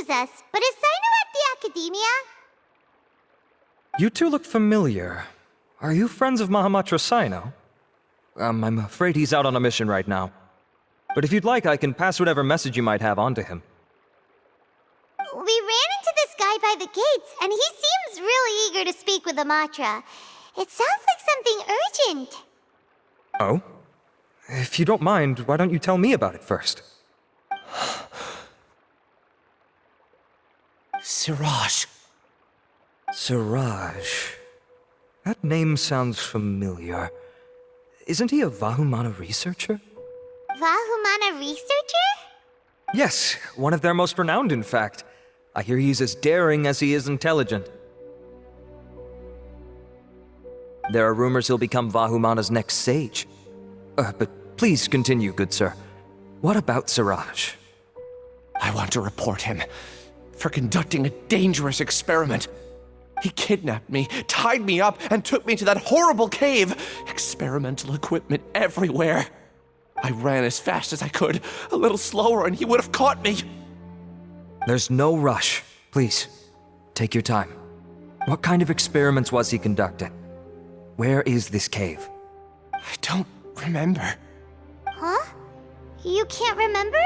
introduces us, but is Sairo at the academia? You two look familiar. Are you friends of Mahamatra Saino? I'm afraid he's out on a mission right now. But if you'd like, I can pass whatever message you might have on to him. We ran into this guy by the gates, and he seems really eager to speak with the matra. It sounds like something urgent. Oh? If you don't mind, why don't you tell me about it first? Siraj. Siraj. That name sounds familiar. Isn't he a Vahumana researcher? Vahumana researcher? Yes, one of their most renowned, in fact. I hear he's as daring as he is intelligent. There are rumors he'll become Vahumana's next sage. But please continue, good sir. What about Siraj? I want to report him for conducting a dangerous experiment. He kidnapped me, tied me up, and took me to that horrible cave. Experimental equipment everywhere. I ran as fast as I could, a little slower, and he would have caught me. There's no rush. Please, take your time. What kind of experiments was he conducting? Where is this cave? I don't remember. Huh? You can't remember?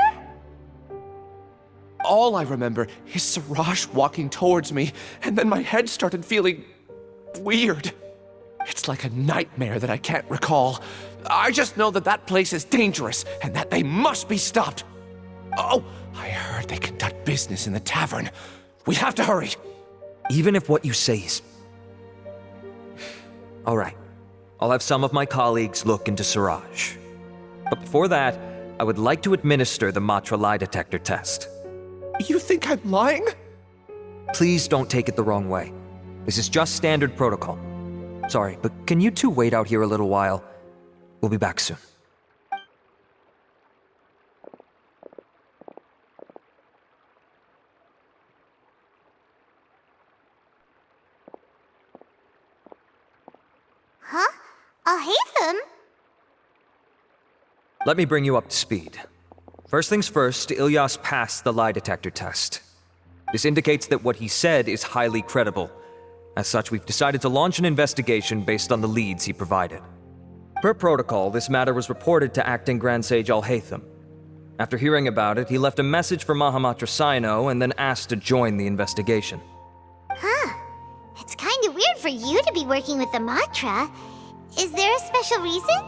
All I remember is Siraj walking towards me, and then my head started feeling weird. It's like a nightmare that I can't recall. I just know that that place is dangerous, and that they must be stopped. Oh, I heard they conduct business in the tavern. We have to hurry. Even if what you say is... All right. I'll have some of my colleagues look into Siraj. But before that, I would like to administer the Matra lie detector test. You think I'm lying? Please don't take it the wrong way. This is just standard protocol. Sorry, but can you two wait out here a little while? We'll be back soon. Huh? Alhaitham? Let me bring you up to speed. First things first, Ilyas passed the lie detector test. This indicates that what he said is highly credible. As such, we've decided to launch an investigation based on the leads he provided. Per protocol, this matter was reported to Acting Grand Sage Alhaitham. After hearing about it, he left a message for Mahamatra Saino and then asked to join the investigation. Huh. It's kinda weird for you to be working with the matra. Is there a special reason?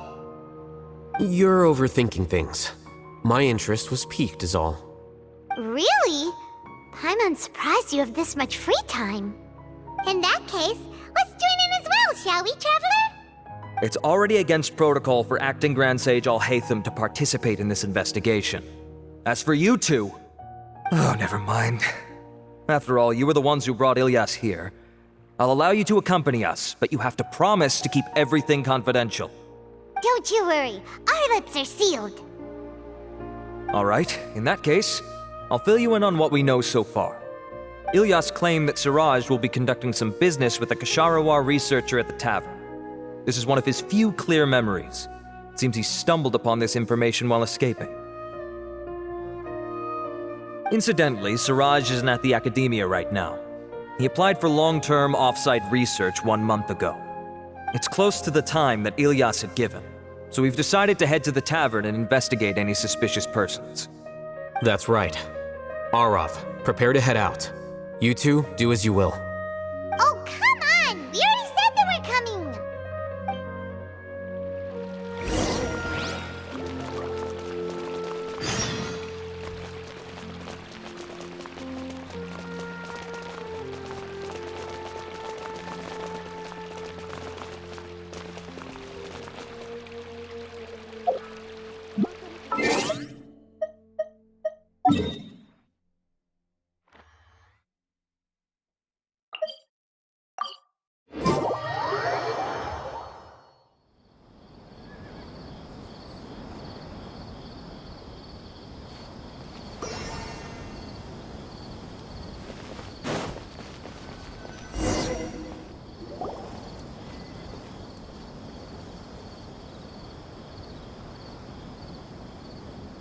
You're overthinking things. My interest was piqued is all. Really? I'm unsurprised you have this much free time. In that case, let's join in as well, shall we, Traveler? It's already against protocol for Acting Grand Sage Alhaitham to participate in this investigation. As for you two... Oh, never mind. After all, you were the ones who brought Ilyas here. I'll allow you to accompany us, but you have to promise to keep everything confidential. Don't you worry, our lips are sealed. All right, in that case, I'll fill you in on what we know so far. Ilyas claimed that Siraj will be conducting some business with a Kasharawar researcher at the tavern. This is one of his few clear memories. It seems he stumbled upon this information while escaping. Incidentally, Siraj isn't at the academia right now. He applied for long-term off-site research 1 month ago. It's close to the time that Ilyas had given, so we've decided to head to the tavern and investigate any suspicious persons. That's right. Arav, prepare to head out. You two, do as you will. Oh, come on! We already said that we're coming!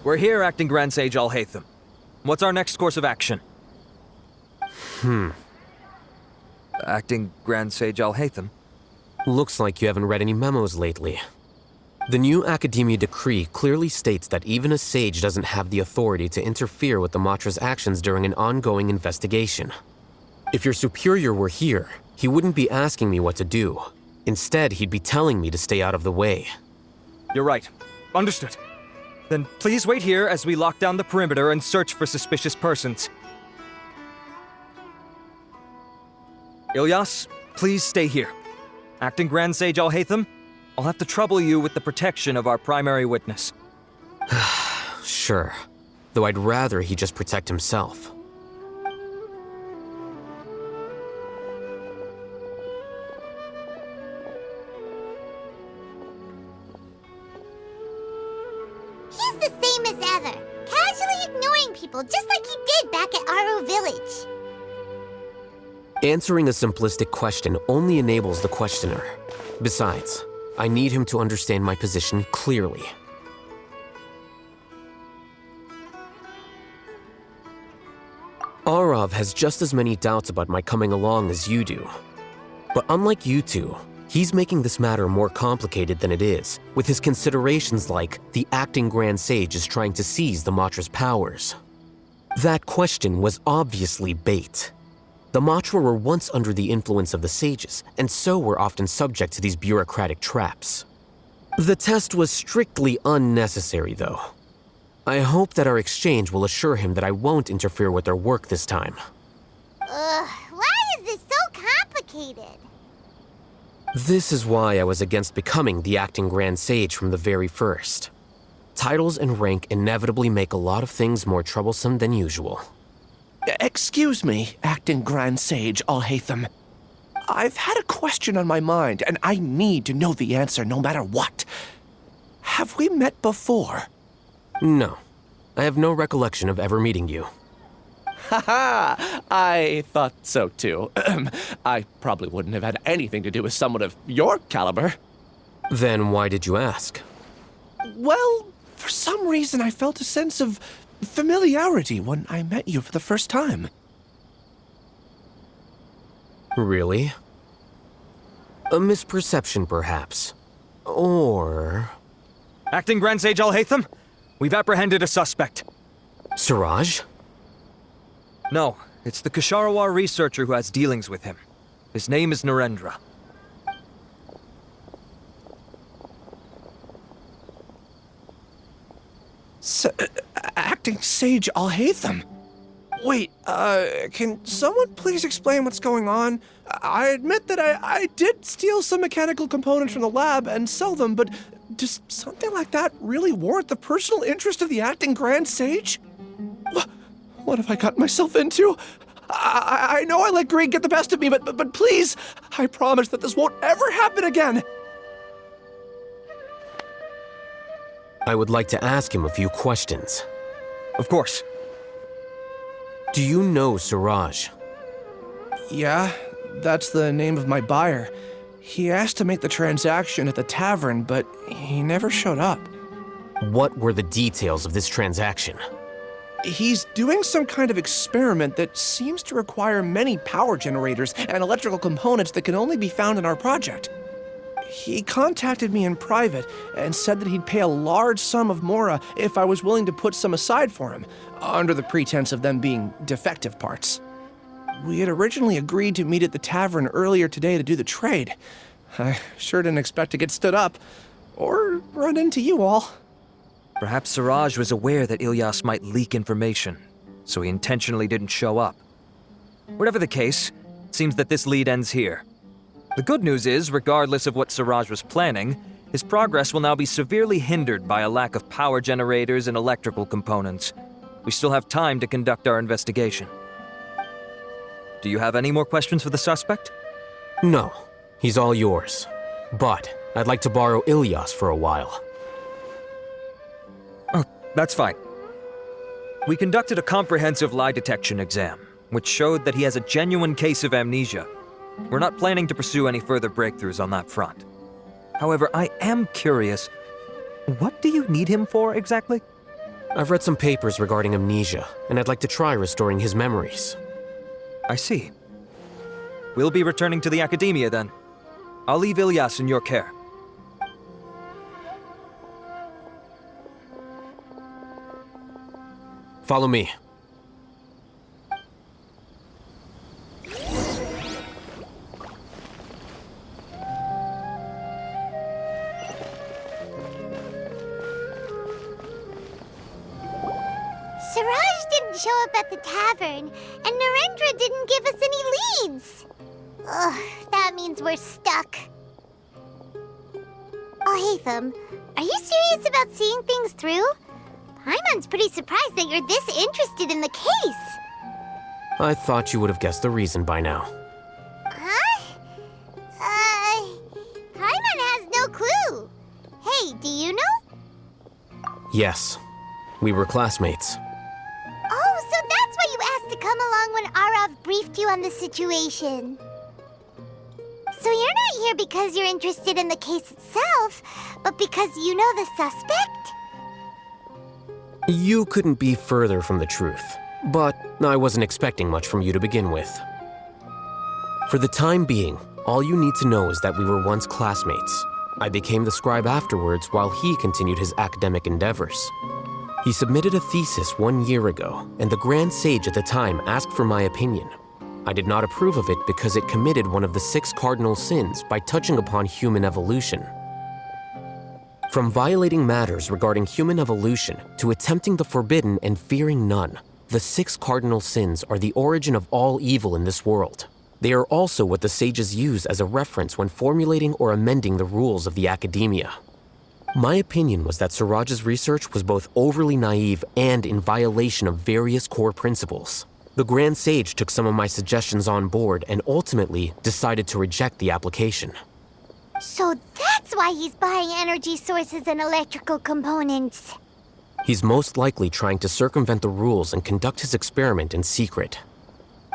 We're here, Acting Grand Sage Alhaitham. What's our next course of action? Acting Grand Sage Alhaitham. Looks like you haven't read any memos lately. The new Academia decree clearly states that even a sage doesn't have the authority to interfere with the matras' actions during an ongoing investigation. If your superior were here, he wouldn't be asking me what to do. Instead, he'd be telling me to stay out of the way. You're right. Understood. Then please wait here as we lock down the perimeter and search for suspicious persons. Ilyas, please stay here. Acting Grand Sage Alhaitham, I'll have to trouble you with the protection of our primary witness. Sure. Though I'd rather he just protect himself. He's the same as ever, casually ignoring people just like he did back at Aro Village. Answering a simplistic question only enables the questioner. Besides, I need him to understand my position clearly. Arav has just as many doubts about my coming along as you do. But unlike you two, he's making this matter more complicated than it is, with his considerations like the acting Grand Sage is trying to seize the matras' powers. That question was obviously bait. The Matra were once under the influence of the sages, and so were often subject to these bureaucratic traps. The test was strictly unnecessary, though. I hope that our exchange will assure him that I won't interfere with their work this time. Why is this so complicated? This is why I was against becoming the acting Grand Sage from the very first. Titles and rank inevitably make a lot of things more troublesome than usual. Excuse me, Acting Grand Sage Alhaitham. I've had a question on my mind, and I need to know the answer no matter what. Have we met before? No. I have no recollection of ever meeting you. Haha, I thought so too. I probably wouldn't have had anything to do with someone of your caliber. Then why did you ask? Well, for some reason I felt a sense of familiarity when I met you for the first time. Really? A misperception, perhaps. Or... Acting Grand Sage Alhaitham, we've apprehended a suspect. Siraj? No, it's the Ksharawar researcher who has dealings with him. His name is Narendra. Acting Sage Alhaitham? Wait, can someone please explain what's going on? I admit that I did steal some mechanical components from the lab and sell them, but does something like that really warrant the personal interest of the Acting Grand Sage? What have I gotten myself into? I know I let greed get the best of me, but please, I promise that this won't ever happen again. I would like to ask him a few questions. Of course. Do you know Siraj? Yeah, that's the name of my buyer. He asked to make the transaction at the tavern, but he never showed up. What were the details of this transaction? He's doing some kind of experiment that seems to require many power generators and electrical components that can only be found in our project. He contacted me in private and said that he'd pay a large sum of Mora if I was willing to put some aside for him, under the pretense of them being defective parts. We had originally agreed to meet at the tavern earlier today to do the trade. I sure didn't expect to get stood up, or run into you all. Perhaps Siraj was aware that Ilyas might leak information, so he intentionally didn't show up. Whatever the case, it seems that this lead ends here. The good news is, regardless of what Siraj was planning, his progress will now be severely hindered by a lack of power generators and electrical components. We still have time to conduct our investigation. Do you have any more questions for the suspect? No, he's all yours. But I'd like to borrow Ilyas for a while. Oh, that's fine. We conducted a comprehensive lie detection exam, which showed that he has a genuine case of amnesia. We're not planning to pursue any further breakthroughs on that front. However, I am curious, what do you need him for exactly? I've read some papers regarding amnesia, and I'd like to try restoring his memories. I see. We'll be returning to the Academia then. I'll leave Ilyas in your care. Follow me. Siraj didn't show up at the tavern, and Narendra didn't give us any leads. Ugh, that means we're stuck. Alhaitham, are you serious about seeing things through? Paimon's pretty surprised that you're this interested in the case. I thought you would have guessed the reason by now. Huh? Paimon has no clue. Hey, do you know? Yes, we were classmates. Oh, so that's why you asked to come along when Arav briefed you on the situation. So you're not here because you're interested in the case itself, but because you know the suspect? You couldn't be further from the truth, but I wasn't expecting much from you to begin with. For the time being, all you need to know is that we were once classmates. I became the scribe afterwards while he continued his academic endeavors. He submitted a thesis 1 year ago, and the Grand Sage at the time asked for my opinion. I did not approve of it because it committed one of the 6 cardinal sins by touching upon human evolution. From violating matters regarding human evolution to attempting the forbidden and fearing none, the 6 cardinal sins are the origin of all evil in this world. They are also what the sages use as a reference when formulating or amending the rules of the Academia. My opinion was that Siraj's research was both overly naive and in violation of various core principles. The Grand Sage took some of my suggestions on board and ultimately decided to reject the application. So that's why he's buying energy sources and electrical components. He's most likely trying to circumvent the rules and conduct his experiment in secret.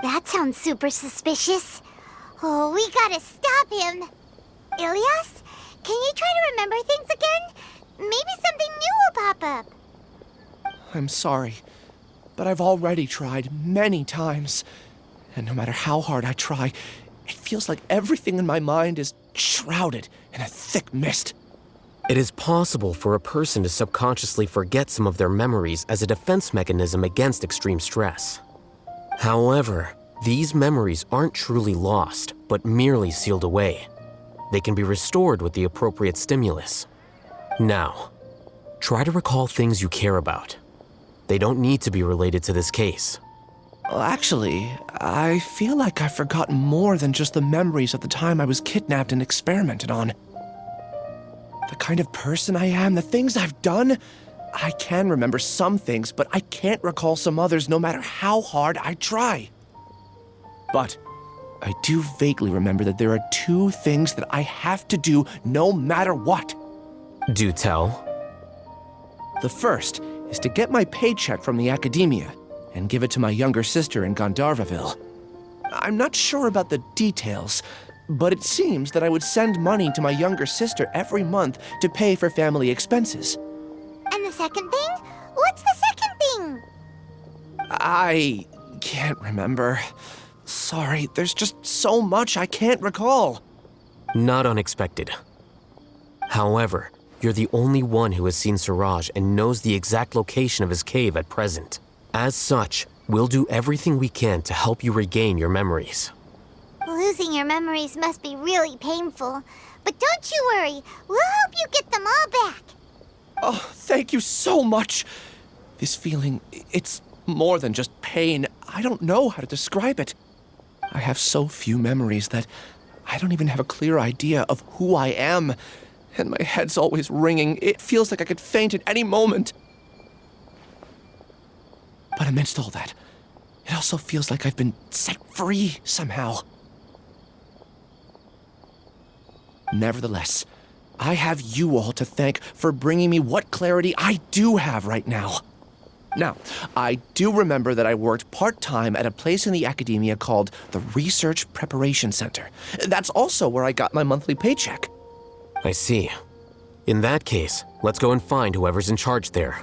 That sounds super suspicious. Oh, we gotta stop him. Ilyas, can you try to remember things again? Maybe something new will pop up. I'm sorry, but I've already tried many times. And no matter how hard I try, it feels like everything in my mind is shrouded in a thick mist. It is possible for a person to subconsciously forget some of their memories as a defense mechanism against extreme stress. However, these memories aren't truly lost, but merely sealed away. They can be restored with the appropriate stimulus. Now, try to recall things you care about. They don't need to be related to this case. Well, actually, I feel like I've forgotten more than just the memories of the time I was kidnapped and experimented on. The kind of person I am, the things I've done, I can remember some things, but I can't recall some others no matter how hard I try. But I do vaguely remember that there are 2 things that I have to do no matter what. Do tell. The first is to get my paycheck from the Academia and give it to my younger sister in Gandharvaville. I'm not sure about the details, but it seems that I would send money to my younger sister every month to pay for family expenses. And the second thing? What's the second thing? I can't remember. Sorry, there's just so much I can't recall. Not unexpected. However, you're the only one who has seen Siraj and knows the exact location of his cave at present. As such, we'll do everything we can to help you regain your memories. Losing your memories must be really painful. But don't you worry, we'll help you get them all back. Oh, thank you so much. This feeling, it's more than just pain. I don't know how to describe it. I have so few memories that I don't even have a clear idea of who I am. And my head's always ringing. It feels like I could faint at any moment. But amidst all that, it also feels like I've been set free somehow. Nevertheless, I have you all to thank for bringing me what clarity I do have right now. Now, I do remember that I worked part-time at a place in the Academia called the Research Preparation Center. That's also where I got my monthly paycheck. I see. In that case, let's go and find whoever's in charge there.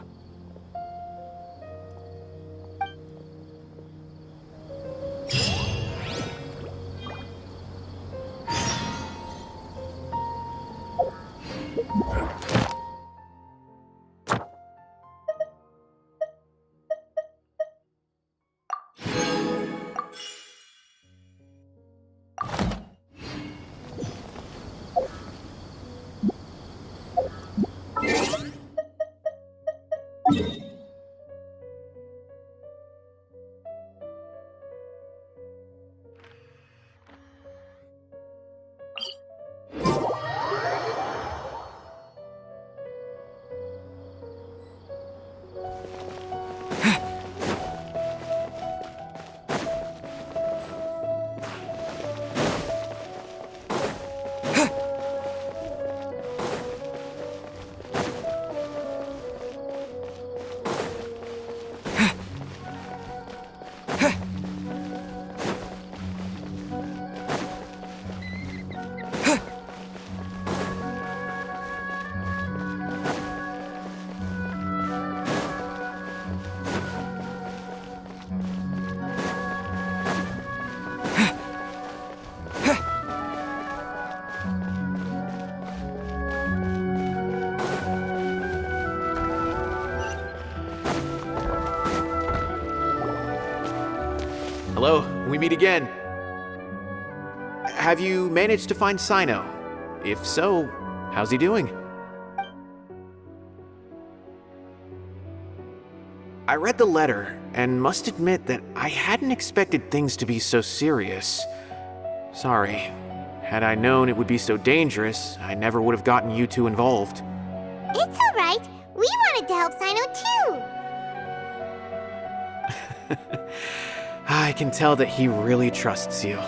Hello, we meet again. Have you managed to find Sairo? If so, how's he doing? I read the letter and must admit that I hadn't expected things to be so serious. Sorry. Had I known it would be so dangerous, I never would have gotten you two involved. It's all right. We wanted to help Sairo too. I can tell that he really trusts you.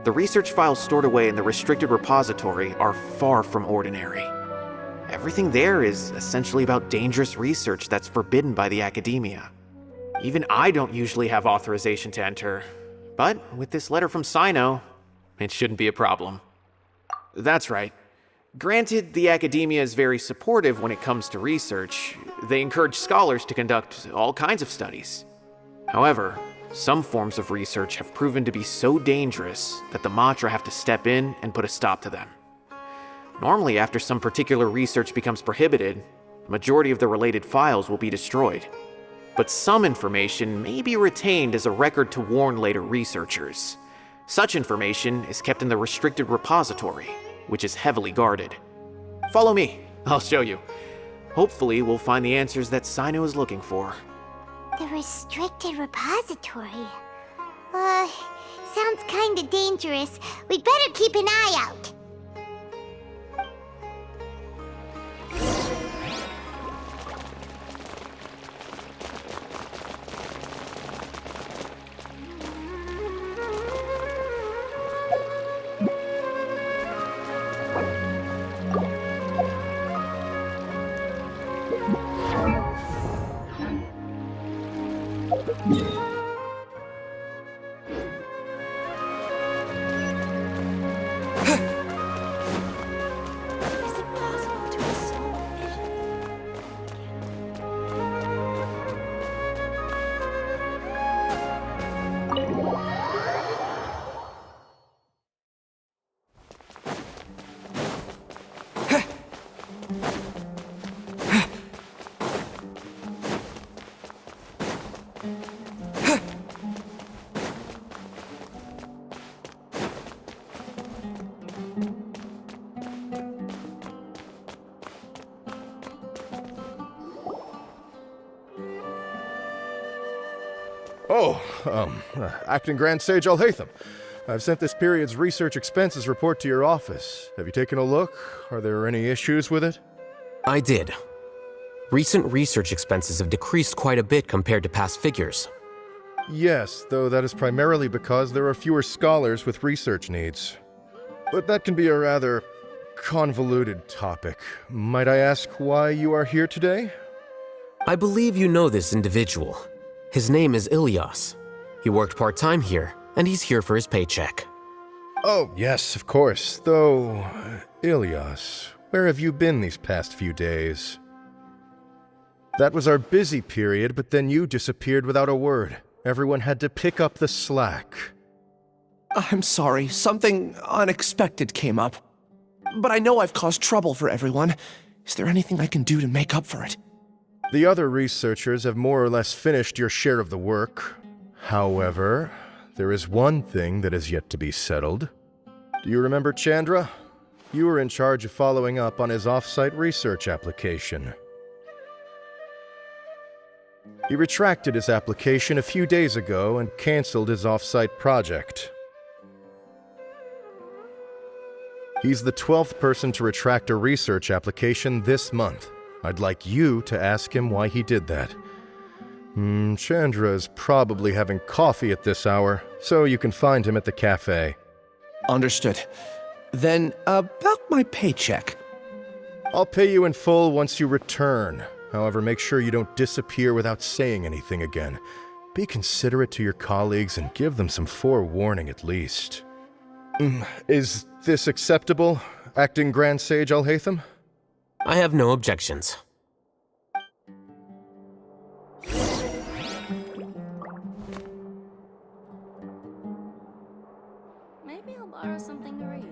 The research files stored away in the restricted repository are far from ordinary. Everything there is essentially about dangerous research that's forbidden by the academia. Even I don't usually have authorization to enter, but with this letter from Sairo, it shouldn't be a problem. That's right. Granted, the academia is very supportive when it comes to research. They encourage scholars to conduct all kinds of studies. However, some forms of research have proven to be so dangerous that the Matra have to step in and put a stop to them. Normally, after some particular research becomes prohibited, the majority of the related files will be destroyed. But some information may be retained as a record to warn later researchers. Such information is kept in the restricted repository, which is heavily guarded. Follow me, I'll show you. Hopefully, we'll find the answers that Sairo is looking for. The restricted repository. Sounds kinda dangerous. We'd better keep an eye out. Acting Grand Sage Alhaitham. I've sent this period's research expenses report to your office. Have you taken a look? Are there any issues with it? I did. Recent research expenses have decreased quite a bit compared to past figures. Yes, though that is primarily because there are fewer scholars with research needs. But that can be a rather convoluted topic. Might I ask why you are here today? I believe you know this individual. His name is Ilyas. He worked part-time here, and he's here for his paycheck. Oh, yes, of course. Though, Ilyas, where have you been these past few days? That was our busy period, but then you disappeared without a word. Everyone had to pick up the slack. I'm sorry, something unexpected came up. But I know I've caused trouble for everyone. Is there anything I can do to make up for it? The other researchers have more or less finished your share of the work. However, there is one thing that is yet to be settled. Do you remember Chandra? You were in charge of following up on his off-site research application. He retracted his application a few days ago and canceled his off-site project. He's the 12th person to retract a research application this month. I'd like you to ask him why he did that. Chandra is probably having coffee at this hour, so you can find him at the cafe. Understood. Then, about my paycheck. I'll pay you in full once you return. However, make sure you don't disappear without saying anything again. Be considerate to your colleagues and give them some forewarning at least. Is this acceptable, Acting Grand Sage Alhaitham? I have no objections. Maybe I'll borrow something to read.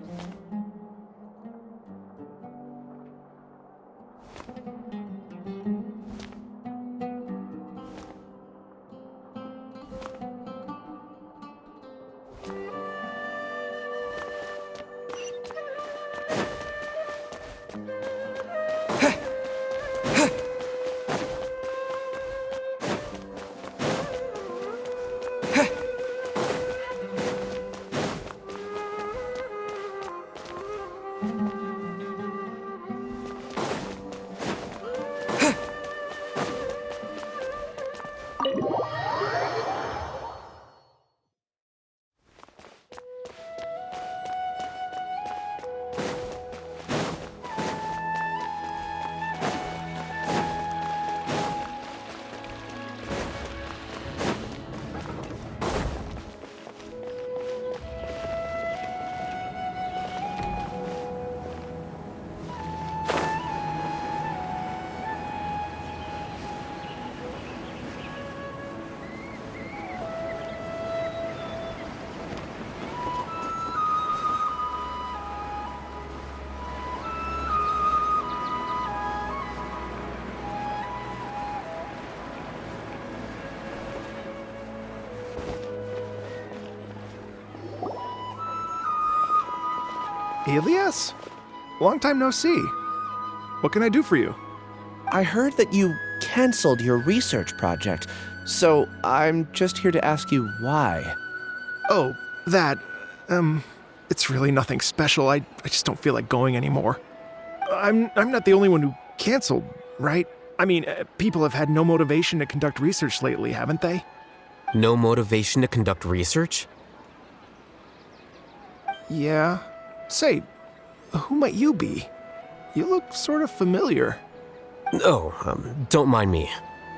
Elias? Long time no see. What can I do for you? I heard that you canceled your research project, so I'm just here to ask you why. Oh, that. It's really nothing special. I just don't feel like going anymore. I'm not the only one who canceled, right? I mean, people have had no motivation to conduct research lately, haven't they? No motivation to conduct research? Yeah. Say, who might you be? You look sort of familiar. Oh, don't mind me.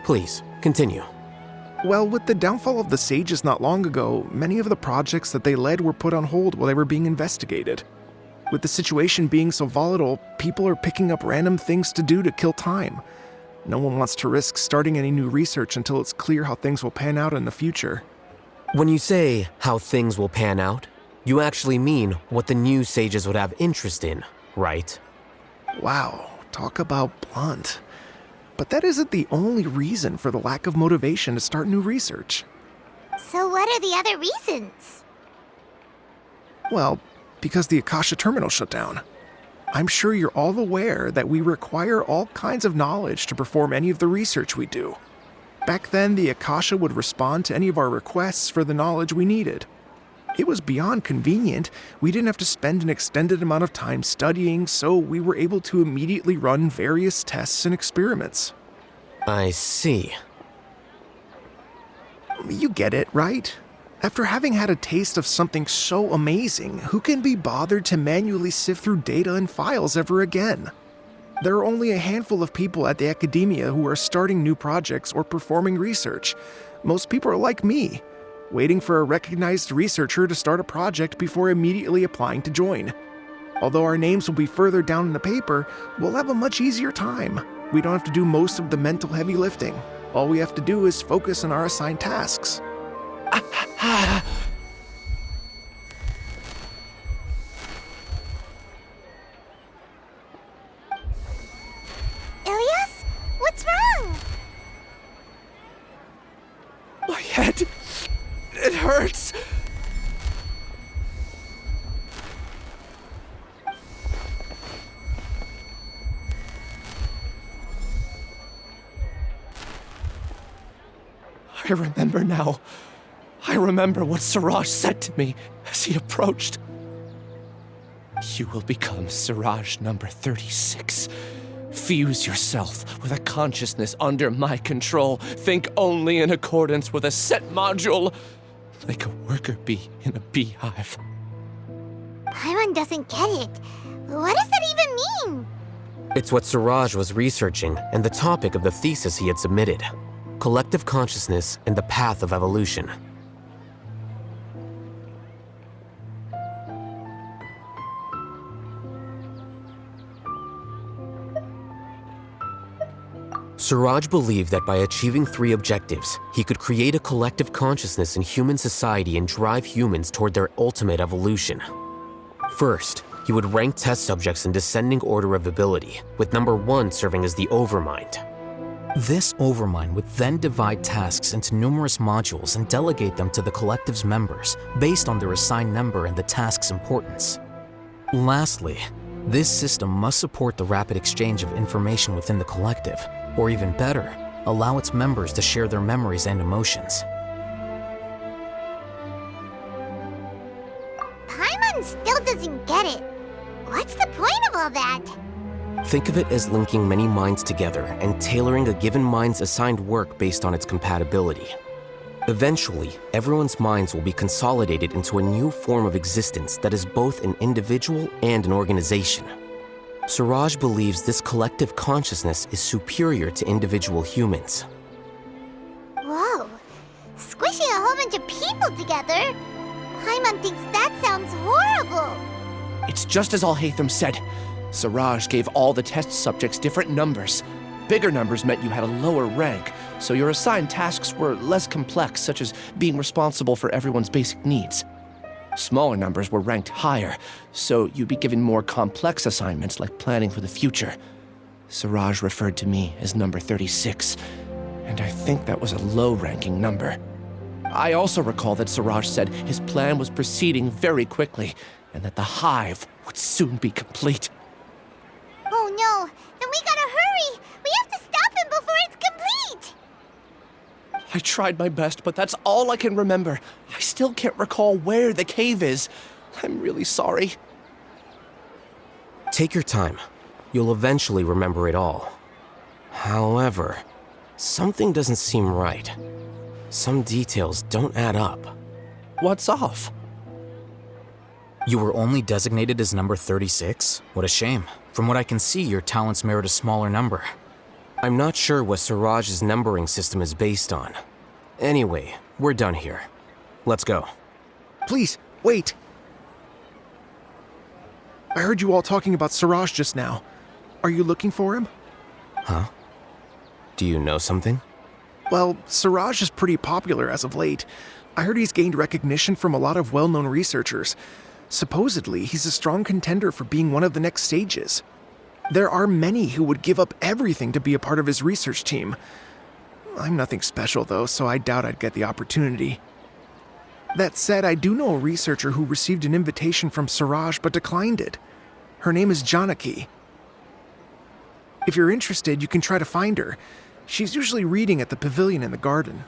Please, continue. Well, with the downfall of the Sages not long ago, many of the projects that they led were put on hold while they were being investigated. With the situation being so volatile, people are picking up random things to do to kill time. No one wants to risk starting any new research until it's clear how things will pan out in the future. When you say how things will pan out, you actually mean what the new sages would have interest in, right? Wow, talk about blunt. But that isn't the only reason for the lack of motivation to start new research. So what are the other reasons? Well, because the Akasha terminal shut down. I'm sure you're all aware that we require all kinds of knowledge to perform any of the research we do. Back then, the Akasha would respond to any of our requests for the knowledge we needed. It was beyond convenient. We didn't have to spend an extended amount of time studying, so we were able to immediately run various tests and experiments. I see. You get it, right? After having had a taste of something so amazing, who can be bothered to manually sift through data and files ever again? There are only a handful of people at the academia who are starting new projects or performing research. Most people are like me, waiting for a recognized researcher to start a project before immediately applying to join. Although our names will be further down in the paper, we'll have a much easier time. We don't have to do most of the mental heavy lifting. All we have to do is focus on our assigned tasks. Ilias? What's wrong? My head, it hurts. I remember now. I remember what Siraj said to me as he approached. You will become Siraj number 36. Fuse yourself with a consciousness under my control. Think only in accordance with a set module, like a worker bee in a beehive. Paimon doesn't get it. What does that even mean? It's what Siraj was researching and the topic of the thesis he had submitted. Collective consciousness and the path of evolution. Siraj believed that by achieving 3 objectives, he could create a collective consciousness in human society and drive humans toward their ultimate evolution. First, he would rank test subjects in descending order of ability, with number 1 serving as the overmind. This overmind would then divide tasks into numerous modules and delegate them to the collective's members based on their assigned number and the task's importance. Lastly, this system must support the rapid exchange of information within the collective, or even better, allow its members to share their memories and emotions. Paimon still doesn't get it. What's the point of all that? Think of it as linking many minds together and tailoring a given mind's assigned work based on its compatibility. Eventually, everyone's minds will be consolidated into a new form of existence that is both an individual and an organization. Siraj believes this collective consciousness is superior to individual humans. Whoa. Squishing a whole bunch of people together? Paimon thinks that sounds horrible. It's just as Alhaitham said. Siraj gave all the test subjects different numbers. Bigger numbers meant you had a lower rank, so your assigned tasks were less complex, such as being responsible for everyone's basic needs. Smaller numbers were ranked higher, so you'd be given more complex assignments like planning for the future. Siraj referred to me as number 36, and I think that was a low-ranking number. I also recall that Siraj said his plan was proceeding very quickly, and that the hive would soon be complete. Oh no, then we gotta hurry! We have to stop him before it's complete! I tried my best, but that's all I can remember. I still can't recall where the cave is. I'm really sorry. Take your time. You'll eventually remember it all. However, something doesn't seem right. Some details don't add up. What's off? You were only designated as number 36? What a shame. From what I can see, your talents merit a smaller number. I'm not sure what Siraj's numbering system is based on. Anyway, we're done here. Let's go. Please, wait. I heard you all talking about Siraj just now. Are you looking for him? Huh? Do you know something? Well, Siraj is pretty popular as of late. I heard he's gained recognition from a lot of well-known researchers. Supposedly, he's a strong contender for being one of the next sages. There are many who would give up everything to be a part of his research team. I'm nothing special, though, so I doubt I'd get the opportunity. That said, I do know a researcher who received an invitation from Siraj but declined it. Her name is Janaki. If you're interested, you can try to find her. She's usually reading at the pavilion in the garden.